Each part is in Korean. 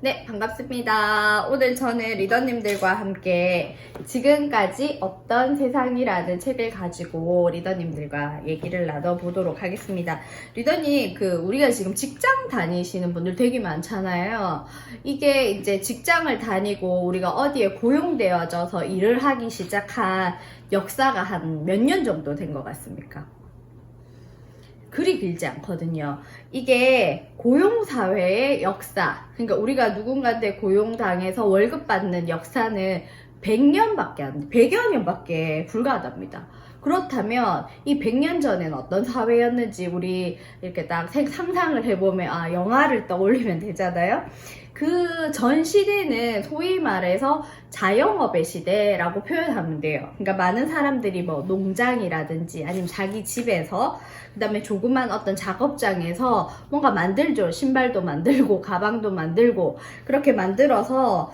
네, 반갑습니다. 오늘 저는 리더님들과 함께 지금까지 없던 세상이라는 책을 가지고 리더님들과 얘기를 나눠보도록 하겠습니다. 리더님, 우리가 지금 직장 다니시는 분들 되게 많잖아요. 이게 이제 직장을 다니고 우리가 어디에 고용되어져서 일을 하기 시작한 역사가 한 몇 년 정도 된 것 같습니까? 그리 길지 않거든요. 이게 고용사회의 역사, 그러니까 우리가 누군가한테 고용당해서 월급 받는 역사는 100여 년밖에 불과하답니다. 그렇다면 이 100년 전엔 어떤 사회였는지 우리 이렇게 딱 상상을 해보면 영화를 떠올리면 되잖아요. 그 전 시대는 소위 말해서 자영업의 시대라고 표현하면 돼요. 그러니까 많은 사람들이 뭐 농장이라든지 아니면 자기 집에서 그 다음에 조그만 어떤 작업장에서 뭔가 만들죠. 신발도 만들고 가방도 만들고 그렇게 만들어서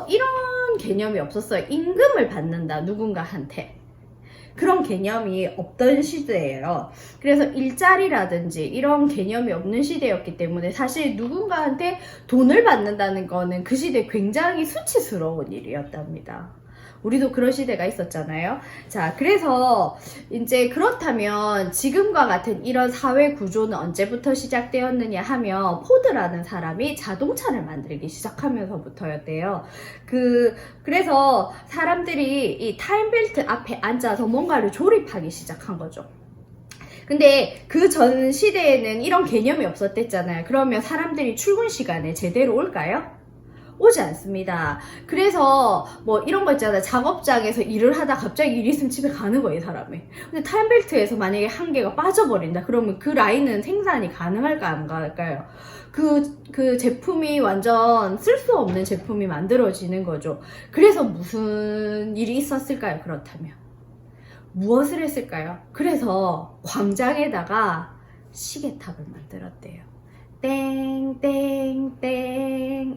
이런 개념이 없었어요. 임금을 받는다 누군가한테. 그런 개념이 없던 시대예요. 그래서 일자리라든지 이런 개념이 없는 시대였기 때문에 사실 누군가한테 돈을 받는다는 거는 그 시대에 굉장히 수치스러운 일이었답니다. 우리도 그런 시대가 있었잖아요. 자, 그래서 이제 그렇다면 지금과 같은 이런 사회 구조는 언제부터 시작되었느냐 하면 포드라는 사람이 자동차를 만들기 시작하면서부터였대요. 그래서 사람들이 이 타임벨트 앞에 앉아서 뭔가를 조립하기 시작한 거죠. 근데 그 전 시대에는 이런 개념이 없었댔잖아요. 그러면 사람들이 출근 시간에 제대로 올까요? 오지 않습니다. 그래서 뭐 이런 거 있잖아요. 작업장에서 일을 하다 갑자기 일 있으면 집에 가는 거예요, 사람이. 근데 타임벨트에서 만약에 한 개가 빠져버린다. 그러면 그 라인은 생산이 가능할까 안 가능할까요? 그 제품이 완전 쓸 수 없는 제품이 만들어지는 거죠. 그래서 무슨 일이 있었을까요, 그렇다면? 무엇을 했을까요? 그래서 광장에다가 시계탑을 만들었대요. 땡땡땡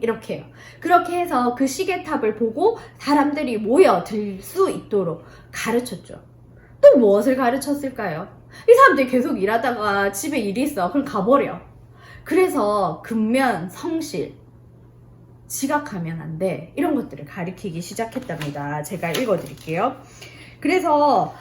이렇게 해요. 그렇게 해서 그 시계탑을 보고 사람들이 모여들 수 있도록 가르쳤죠. 또 무엇을 가르쳤을까요? 이 사람들이 계속 일하다가 집에 일이 있어. 그럼 가버려. 그래서 근면, 성실, 지각하면 안 돼. 이런 것들을 가르치기 시작했답니다. 제가 읽어드릴게요. 그래서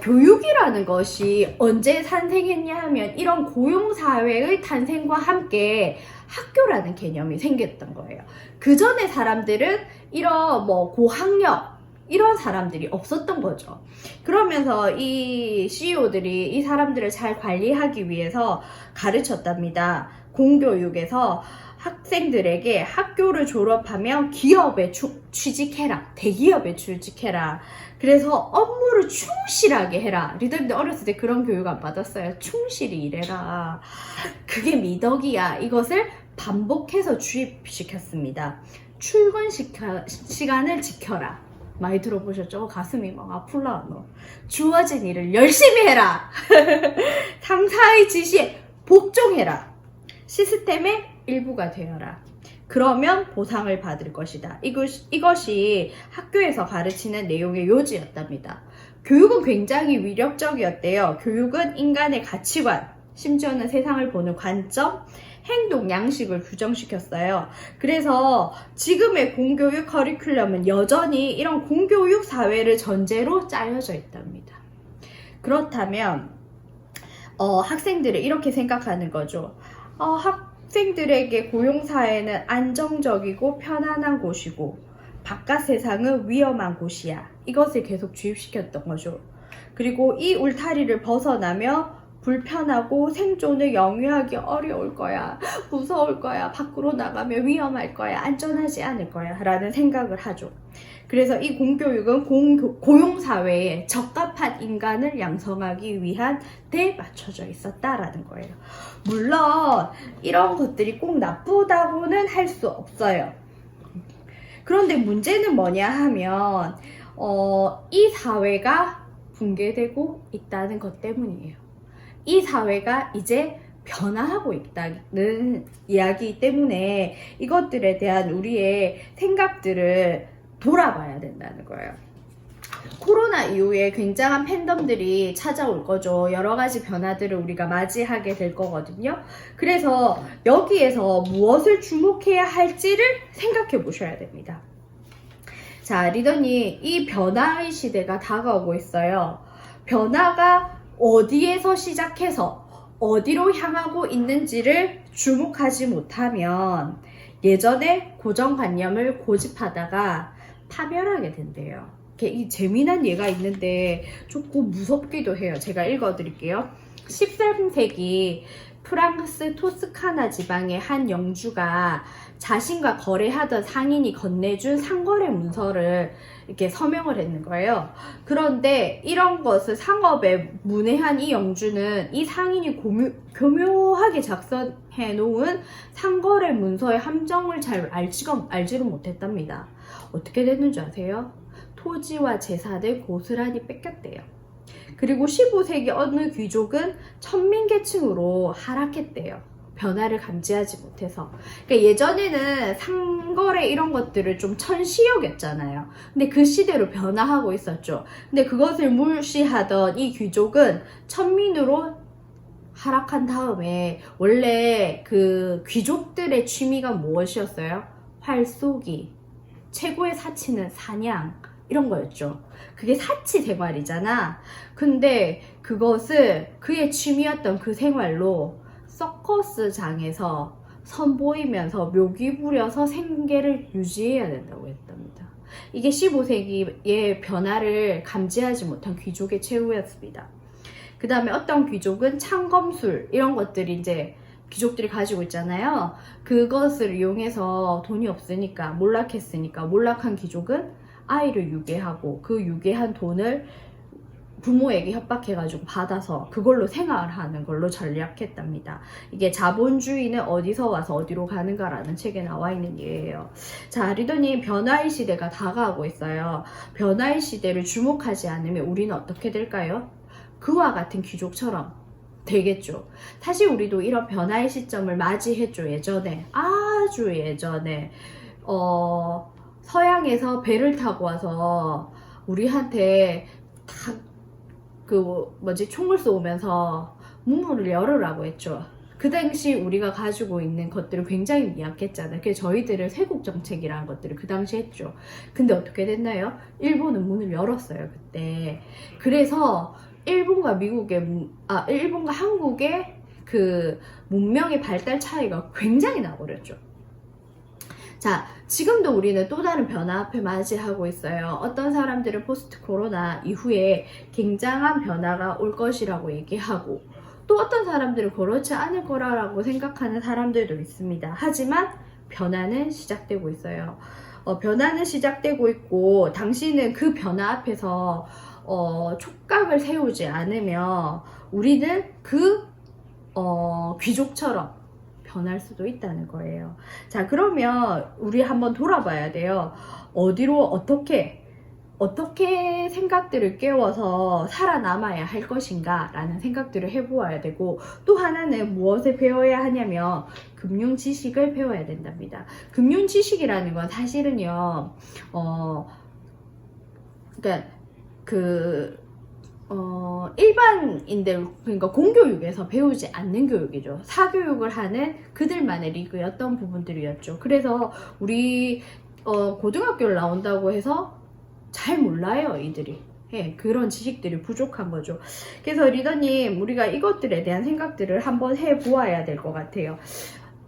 교육이라는 것이 언제 탄생했냐 하면 이런 고용사회의 탄생과 함께 학교라는 개념이 생겼던 거예요. 그 전에 사람들은 이런 뭐 고학력 이런 사람들이 없었던 거죠. 그러면서 이 CEO들이 이 사람들을 잘 관리하기 위해서 가르쳤답니다. 공교육에서 학생들에게 학교를 졸업하면 기업에 취직해라. 대기업에 취직해라. 그래서 업무를 충실하게 해라. 리더님들 어렸을 때 그런 교육 안 받았어요? 충실히 일해라. 그게 미덕이야. 이것을 반복해서 주입시켰습니다. 출근 시간을 지켜라. 많이 들어보셨죠? 가슴이 막 아플라. 주어진 일을 열심히 해라. 상사의 지시에 복종해라. 시스템의 일부가 되어라. 그러면 보상을 받을 것이다. 이것이 학교에서 가르치는 내용의 요지였답니다. 교육은 굉장히 위력적이었대요. 교육은 인간의 가치관, 심지어는 세상을 보는 관점, 행동, 양식을 규정시켰어요. 그래서 지금의 공교육 커리큘럼은 여전히 이런 공교육 사회를 전제로 짜여져 있답니다. 그렇다면 학생들은 이렇게 생각하는 거죠. 학생들에게 고용사회는 안정적이고 편안한 곳이고 바깥 세상은 위험한 곳이야. 이것을 계속 주입시켰던 거죠. 그리고 이 울타리를 벗어나며 불편하고 생존을 영위하기 어려울 거야. 무서울 거야. 밖으로 나가면 위험할 거야. 안전하지 않을 거야. 라는 생각을 하죠. 그래서 이 공교육은 고용사회에 적합한 인간을 양성하기 위한 데 맞춰져 있었다라는 거예요. 물론 이런 것들이 꼭 나쁘다고는 할 수 없어요. 그런데 문제는 뭐냐 하면 이 사회가 붕괴되고 있다는 것 때문이에요. 이 사회가 이제 변화하고 있다는 이야기 때문에 이것들에 대한 우리의 생각들을 돌아봐야 된다는 거예요. 코로나 이후에 굉장한 팬덤들이 찾아올 거죠. 여러 가지 변화들을 우리가 맞이하게 될 거거든요. 그래서 여기에서 무엇을 주목해야 할지를 생각해 보셔야 됩니다. 자, 리더님, 이 변화의 시대가 다가오고 있어요. 변화가 어디에서 시작해서 어디로 향하고 있는지를 주목하지 못하면 예전에 고정관념을 고집하다가 파멸하게 된대요. 이 재미난 예가 있는데 조금 무섭기도 해요. 제가 읽어드릴게요. 13세기 프랑스 토스카나 지방의 한 영주가 자신과 거래하던 상인이 건네준 상거래 문서를 이렇게 서명을 했는 거예요. 그런데 이런 것을 상업에 문의한 이 영주는 이 상인이 교묘하게 작성해 놓은 상거래 문서의 함정을 잘 알지를 못했답니다. 어떻게 됐는지 아세요? 토지와 재산을 고스란히 뺏겼대요. 그리고 15세기 어느 귀족은 천민계층으로 하락했대요. 변화를 감지하지 못해서. 그러니까 예전에는 상거래 이런 것들을 좀 천시 여겼잖아요. 근데 그 시대로 변화하고 있었죠. 근데 그것을 무시하던 이 귀족은 천민으로 하락한 다음에 원래 그 귀족들의 취미가 무엇이었어요? 활쏘기, 최고의 사치는 사냥, 이런 거였죠. 그게 사치 생활이잖아. 근데 그것을 그의 취미였던 그 생활로 서커스장에서 선보이면서 묘기 부려서 생계를 유지해야 된다고 했답니다. 이게 15세기의 변화를 감지하지 못한 귀족의 최후였습니다. 그 다음에 어떤 귀족은 창검술 이런 것들이 이제 귀족들이 가지고 있잖아요. 그것을 이용해서 돈이 없으니까 몰락했으니까 몰락한 귀족은 아이를 유괴하고 그 유괴한 돈을 부모에게 협박해가지고 받아서 그걸로 생활하는 걸로 전략했답니다. 이게 자본주의는 어디서 와서 어디로 가는가라는 책에 나와 있는 예예요. 자, 리더님, 변화의 시대가 다가오고 있어요. 변화의 시대를 주목하지 않으면 우리는 어떻게 될까요? 그와 같은 귀족처럼 되겠죠. 사실 우리도 이런 변화의 시점을 맞이했죠. 예전에, 아주 예전에 서양에서 배를 타고 와서 우리한테 다 총을 쏘면서 문문을 열으라고 했죠. 그 당시 우리가 가지고 있는 것들을 굉장히 미약했잖아요. 그래서 저희들은 쇄국 정책이라는 것들을 그 당시 했죠. 근데 어떻게 됐나요? 일본은 문을 열었어요, 그때. 그래서 일본과 한국의 그 문명의 발달 차이가 굉장히 나버렸죠. 자, 지금도 우리는 또 다른 변화 앞에 맞이하고 있어요. 어떤 사람들은 포스트 코로나 이후에 굉장한 변화가 올 것이라고 얘기하고, 또 어떤 사람들은 그렇지 않을 거라고 생각하는 사람들도 있습니다. 하지만 변화는 시작되고 있어요. 변화는 시작되고 있고, 당신은 그 변화 앞에서 촉각을 세우지 않으면 우리는 그 귀족처럼 변할 수도 있다는 거예요. 자, 그러면 우리 한번 돌아봐야 돼요. 어디로 어떻게 생각들을 깨워서 살아남아야 할 것인가 라는 생각들을 해보아야 되고, 또 하나는 무엇을 배워야 하냐면 금융 지식을 배워야 된답니다. 금융 지식이라는 건 사실은요, 그러니까 일반인들, 그러니까 공교육에서 배우지 않는 교육이죠. 사교육을 하는 그들만의 리그였던 부분들이었죠. 그래서 우리 고등학교를 나온다고 해서 잘 몰라요, 이들이. 그런 지식들이 부족한 거죠. 그래서 리더님, 우리가 이것들에 대한 생각들을 한번 해보아야 될 것 같아요.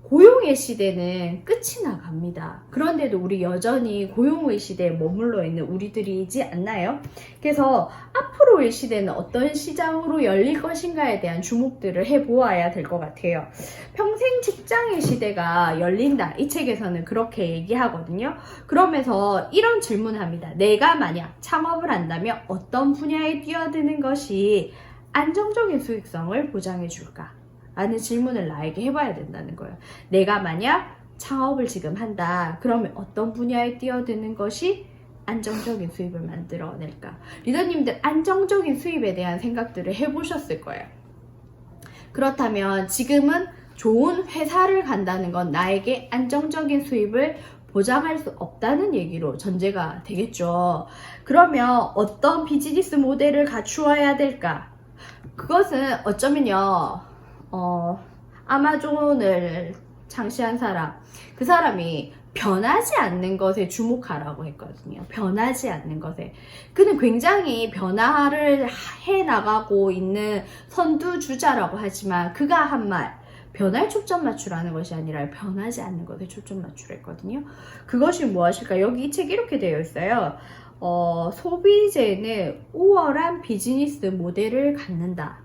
고용의 시대는 끝이 나갑니다. 그런데도 우리 여전히 고용의 시대에 머물러 있는 우리들이지 않나요? 그래서 앞으로의 시대는 어떤 시장으로 열릴 것인가에 대한 주목들을 해보아야 될 것 같아요. 평생 직장의 시대가 열린다. 이 책에서는 그렇게 얘기하거든요. 그러면서 이런 질문을 합니다. 내가 만약 창업을 한다면 어떤 분야에 뛰어드는 것이 안정적인 수익성을 보장해 줄까? 라는 질문을 나에게 해봐야 된다는 거예요. 내가 만약 창업을 지금 한다. 그러면 어떤 분야에 뛰어드는 것이 안정적인 수입을 만들어낼까? 리더님들 안정적인 수입에 대한 생각들을 해보셨을 거예요. 그렇다면 지금은 좋은 회사를 간다는 건 나에게 안정적인 수입을 보장할 수 없다는 얘기로 전제가 되겠죠. 그러면 어떤 비즈니스 모델을 갖추어야 될까? 그것은 어쩌면요, 아마존을 창시한 사람, 그 사람이 변하지 않는 것에 주목하라고 했거든요. 변하지 않는 것에. 그는 굉장히 변화를 해 나가고 있는 선두주자라고 하지만 그가 한 말, 변화에 초점 맞추라는 것이 아니라 변하지 않는 것에 초점 맞추랬거든요. 그것이 무엇일까? 여기 이 책 이렇게 되어 있어요. 소비재는 우월한 비즈니스 모델을 갖는다.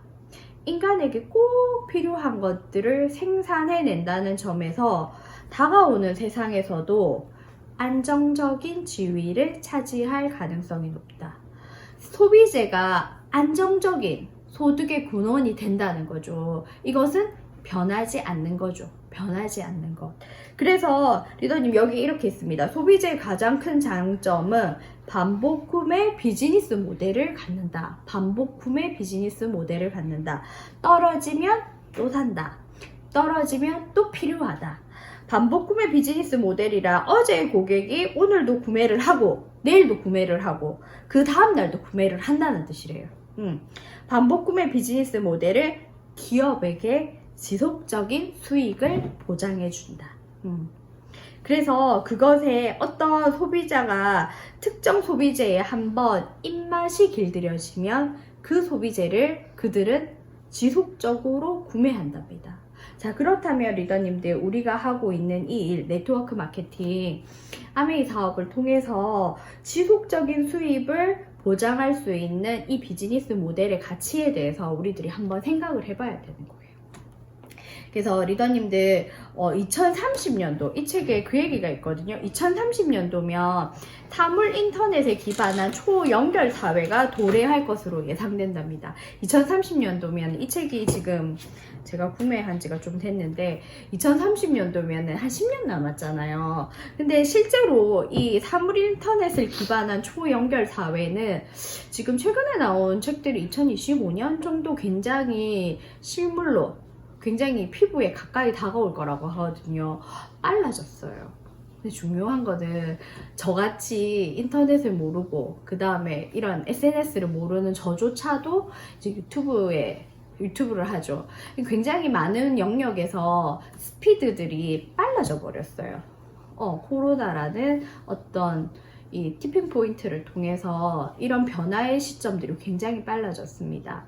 인간에게 꼭 필요한 것들을 생산해낸다는 점에서 다가오는 세상에서도 안정적인 지위를 차지할 가능성이 높다. 소비재가 안정적인 소득의 근원이 된다는 거죠. 이것은 변하지 않는 거죠. 변하지 않는 것. 그래서 리더님 여기 이렇게 있습니다. 소비재의 가장 큰 장점은 반복 구매 비즈니스 모델을 갖는다. 반복 구매 비즈니스 모델을 갖는다. 떨어지면 또 산다. 떨어지면 또 필요하다. 반복 구매 비즈니스 모델이라 어제의 고객이 오늘도 구매를 하고 내일도 구매를 하고 그 다음날도 구매를 한다는 뜻이래요. 반복 구매 비즈니스 모델을 기업에게 지속적인 수익을 보장해 준다. 그래서 그것에 어떤 소비자가 특정 소비재에 한번 입맛이 길들여지면 그 소비재를 그들은 지속적으로 구매한답니다. 자, 그렇다면 리더님들, 우리가 하고 있는 이 일, 네트워크 마케팅, 아메이 사업을 통해서 지속적인 수입을 보장할 수 있는 이 비즈니스 모델의 가치에 대해서 우리들이 한번 생각을 해봐야 되는 거예요. 그래서 리더님들 2030년도 이 책에 그 얘기가 있거든요. 2030년도면 사물 인터넷에 기반한 초연결 사회가 도래할 것으로 예상된답니다. 2030년도면 이 책이 지금 제가 구매한 지가 좀 됐는데 2030년도면 한 10년 남았잖아요. 근데 실제로 이 사물 인터넷을 기반한 초연결 사회는 지금 최근에 나온 책들이 2025년 정도 굉장히 실물로 굉장히 피부에 가까이 다가올 거라고 하거든요. 빨라졌어요. 근데 중요한 거는 저같이 인터넷을 모르고 그 다음에 이런 SNS를 모르는 저조차도 이제 유튜브를 하죠. 굉장히 많은 영역에서 스피드들이 빨라져 버렸어요. 코로나라는 어떤 이 티핑 포인트를 통해서 이런 변화의 시점들이 굉장히 빨라졌습니다.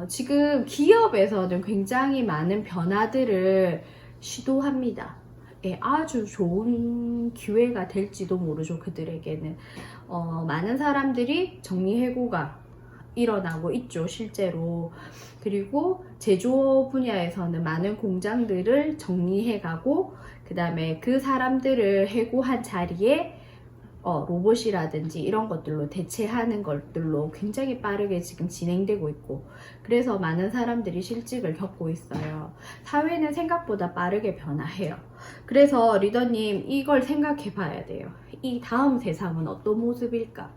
지금 기업에서는 굉장히 많은 변화들을 시도합니다. 예, 아주 좋은 기회가 될지도 모르죠. 그들에게는 많은 사람들이 정리해고가 일어나고 있죠, 실제로. 그리고 제조업 분야에서는 많은 공장들을 정리해가고 그 다음에 그 사람들을 해고한 자리에 로봇이라든지 이런 것들로 대체하는 것들로 굉장히 빠르게 지금 진행되고 있고, 그래서 많은 사람들이 실직을 겪고 있어요. 사회는 생각보다 빠르게 변화해요. 그래서 리더님, 이걸 생각해 봐야 돼요. 이 다음 세상은 어떤 모습일까?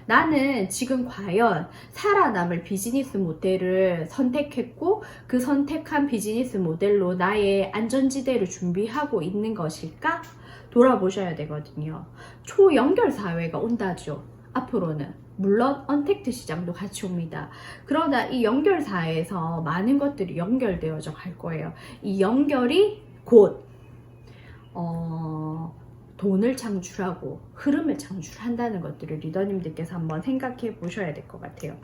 나는 지금 과연 살아남을 비즈니스 모델을 선택했고 그 선택한 비즈니스 모델로 나의 안전지대를 준비하고 있는 것일까? 돌아보셔야 되거든요. 초연결 사회가 온다죠. 앞으로는. 물론 언택트 시장도 같이 옵니다. 그러나 이 연결 사회에서 많은 것들이 연결되어져 갈 거예요. 이 연결이 곧 돈을 창출하고 흐름을 창출한다는 것들을 리더님들께서 한번 생각해 보셔야 될 것 같아요.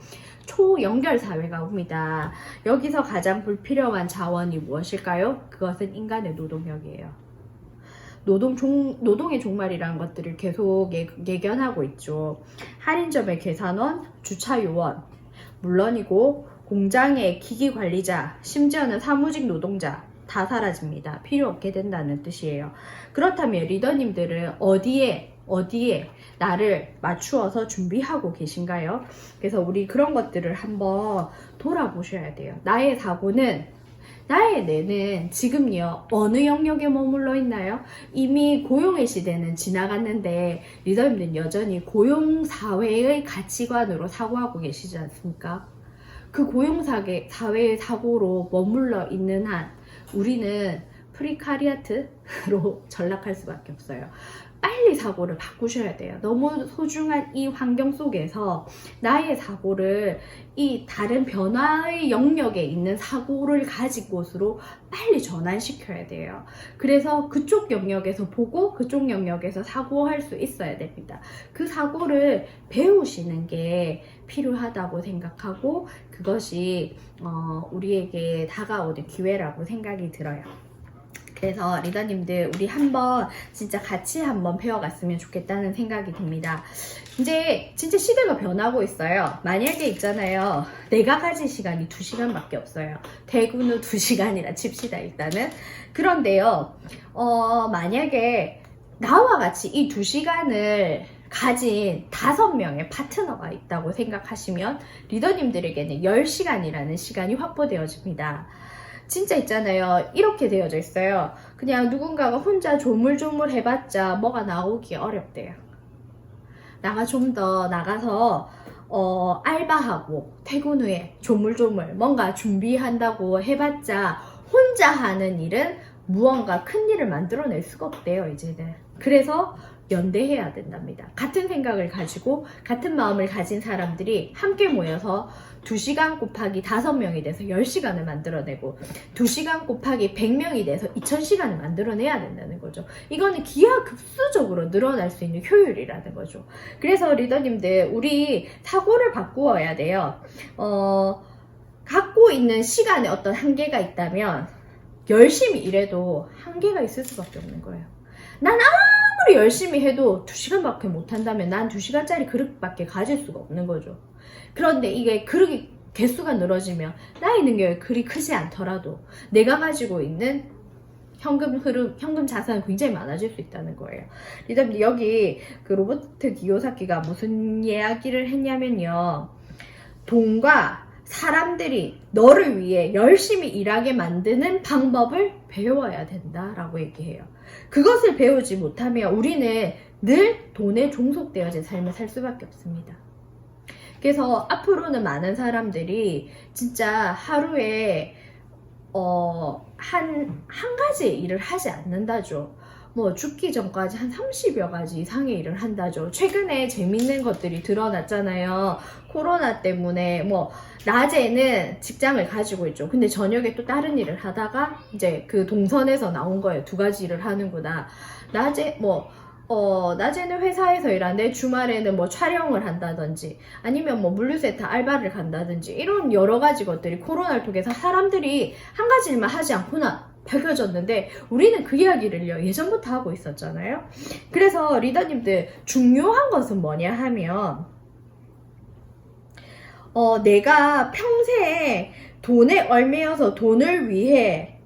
초연결 사회가 옵니다. 여기서 가장 불필요한 자원이 무엇일까요? 그것은 인간의 노동력이에요. 노동의 종말이라는 것들을 계속 예견하고 있죠. 할인점의 계산원, 주차요원, 물론이고 공장의 기기관리자, 심지어는 사무직 노동자 다 사라집니다. 필요 없게 된다는 뜻이에요. 그렇다면 리더님들은 어디에 나를 맞추어서 준비하고 계신가요? 그래서 우리 그런 것들을 한번 돌아보셔야 돼요. 나의 사고는, 나의 뇌는 지금요 어느 영역에 머물러 있나요? 이미 고용의 시대는 지나갔는데 리더님들은 여전히 고용사회의 가치관으로 사고하고 계시지 않습니까? 그 고용사회의 사고로 머물러 있는 한 우리는 프리카리아트로 전락할 수밖에 없어요. 빨리 사고를 바꾸셔야 돼요. 너무 소중한 이 환경 속에서 나의 사고를 이 다른 변화의 영역에 있는 사고를 가진 곳으로 빨리 전환시켜야 돼요. 그래서 그쪽 영역에서 보고 그쪽 영역에서 사고할 수 있어야 됩니다. 그 사고를 배우시는 게 필요하다고 생각하고 그것이 우리에게 다가오는 기회라고 생각이 들어요. 그래서 리더님들 우리 한번 진짜 같이 한번 배워갔으면 좋겠다는 생각이 듭니다. 이제 진짜 시대가 변하고 있어요. 만약에 있잖아요. 내가 가진 시간이 2시간밖에 없어요. 대구는 2시간이라 칩시다 일단은. 그런데요. 만약에 나와 같이 이 2시간을 가진 5명의 파트너가 있다고 생각하시면 리더님들에게는 10시간이라는 시간이 확보되어집니다. 진짜 있잖아요. 이렇게 되어져 있어요. 그냥 누군가가 혼자 조물조물 해봤자 뭐가 나오기 어렵대요. 나가 좀 더 나가서 알바하고 퇴근 후에 조물조물 뭔가 준비한다고 해봤자 혼자 하는 일은 무언가 큰 일을 만들어낼 수가 없대요. 이제는. 그래서 연대해야 된답니다. 같은 생각을 가지고 같은 마음을 가진 사람들이 함께 모여서 2시간 곱하기 5명이 돼서 10시간을 만들어내고 2시간 곱하기 100명이 돼서 2000시간을 만들어내야 된다는 거죠. 이거는 기하급수적으로 늘어날 수 있는 효율이라는 거죠. 그래서 리더님들 우리 사고를 바꾸어야 돼요. 갖고 있는 시간에 어떤 한계가 있다면 열심히 일해도 한계가 있을 수밖에 없는 거예요. 난 아무리 열심히 해도 2시간밖에 못한다면 난 2시간짜리 그릇밖에 가질 수가 없는 거죠. 그런데 이게 그릇이 개수가 늘어지면 나의 능력이 그리 크지 않더라도 내가 가지고 있는 현금 자산은 굉장히 많아질 수 있다는 거예요. 리더님 여기 그 로버트 기요사키가 무슨 이야기를 했냐면요. 돈과 사람들이 너를 위해 열심히 일하게 만드는 방법을 배워야 된다라고 얘기해요. 그것을 배우지 못하면 우리는 늘 돈에 종속되어진 삶을 살 수밖에 없습니다. 그래서 앞으로는 많은 사람들이 진짜 하루에 한 가지 일을 하지 않는다죠. 뭐 죽기 전까지 한 30여 가지 이상의 일을 한다죠. 최근에 재밌는 것들이 드러났잖아요. 코로나 때문에 뭐 낮에는 직장을 가지고 있죠. 근데 저녁에 또 다른 일을 하다가 이제 그 동선에서 나온 거예요. 2가지 일을 하는구나. 낮에는 회사에서 일하는데 주말에는 뭐 촬영을 한다든지 아니면 뭐 물류센터 알바를 간다든지 이런 여러 가지 것들이 코로나를 통해서 사람들이 한 가지 일만 하지 않구나 밝혀졌는데 우리는 그 이야기를요 예전부터 하고 있었잖아요. 그래서 리더님들 중요한 것은 뭐냐 하면 내가 평생 돈에 얽매여서 돈을 위해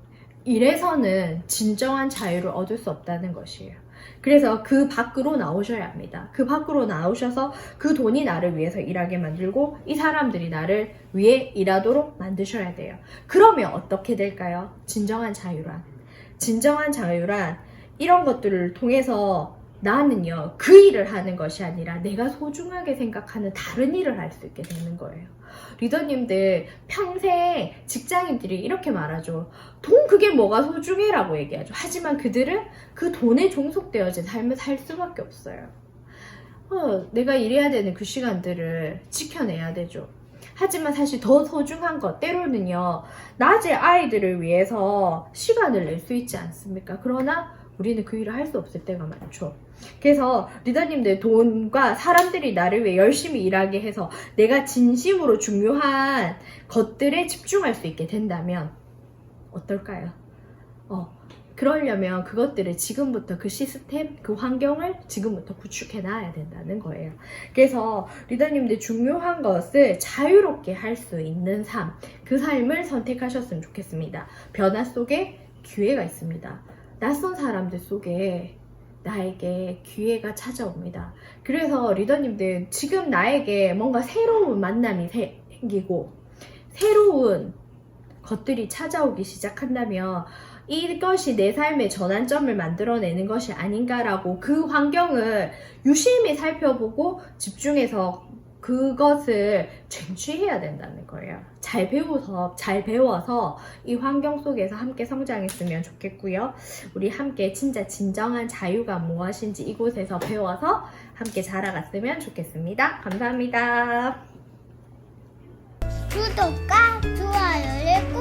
일해서는 진정한 자유를 얻을 수 없다는 것이에요. 그래서 그 밖으로 나오셔야 합니다. 그 밖으로 나오셔서 그 돈이 나를 위해서 일하게 만들고 이 사람들이 나를 위해 일하도록 만드셔야 돼요. 그러면 어떻게 될까요? 진정한 자유란 이런 것들을 통해서 나는요 그 일을 하는 것이 아니라 내가 소중하게 생각하는 다른 일을 할 수 있게 되는 거예요. 리더님들 평생 직장인들이 이렇게 말하죠. 돈 그게 뭐가 소중해 라고 얘기하죠. 하지만 그들은 그 돈에 종속되어진 삶을 살 수밖에 없어요. 내가 일해야 되는 그 시간들을 지켜내야 되죠. 하지만 사실 더 소중한 것 때로는요 낮에 아이들을 위해서 시간을 낼 수 있지 않습니까? 그러나 우리는 그 일을 할 수 없을 때가 많죠. 그래서 리더님들 돈과 사람들이 나를 위해 열심히 일하게 해서 내가 진심으로 중요한 것들에 집중할 수 있게 된다면 어떨까요? 그러려면 그것들을 지금부터 그 시스템, 그 환경을 지금부터 구축해 놔야 된다는 거예요. 그래서 리더님들 중요한 것을 자유롭게 할 수 있는 삶, 그 삶을 선택하셨으면 좋겠습니다. 변화 속에 기회가 있습니다. 낯선 사람들 속에 나에게 기회가 찾아옵니다. 그래서 리더님들 지금 나에게 뭔가 새로운 만남이 생기고 새로운 것들이 찾아오기 시작한다면 이것이 내 삶의 전환점을 만들어내는 것이 아닌가라고 그 환경을 유심히 살펴보고 집중해서 그것을 쟁취해야 된다는 거예요. 잘 배워서 이 환경 속에서 함께 성장했으면 좋겠고요. 우리 함께 진짜 진정한 자유가 무엇인지 이곳에서 배워서 함께 자라갔으면 좋겠습니다. 감사합니다. 구독과 좋아요를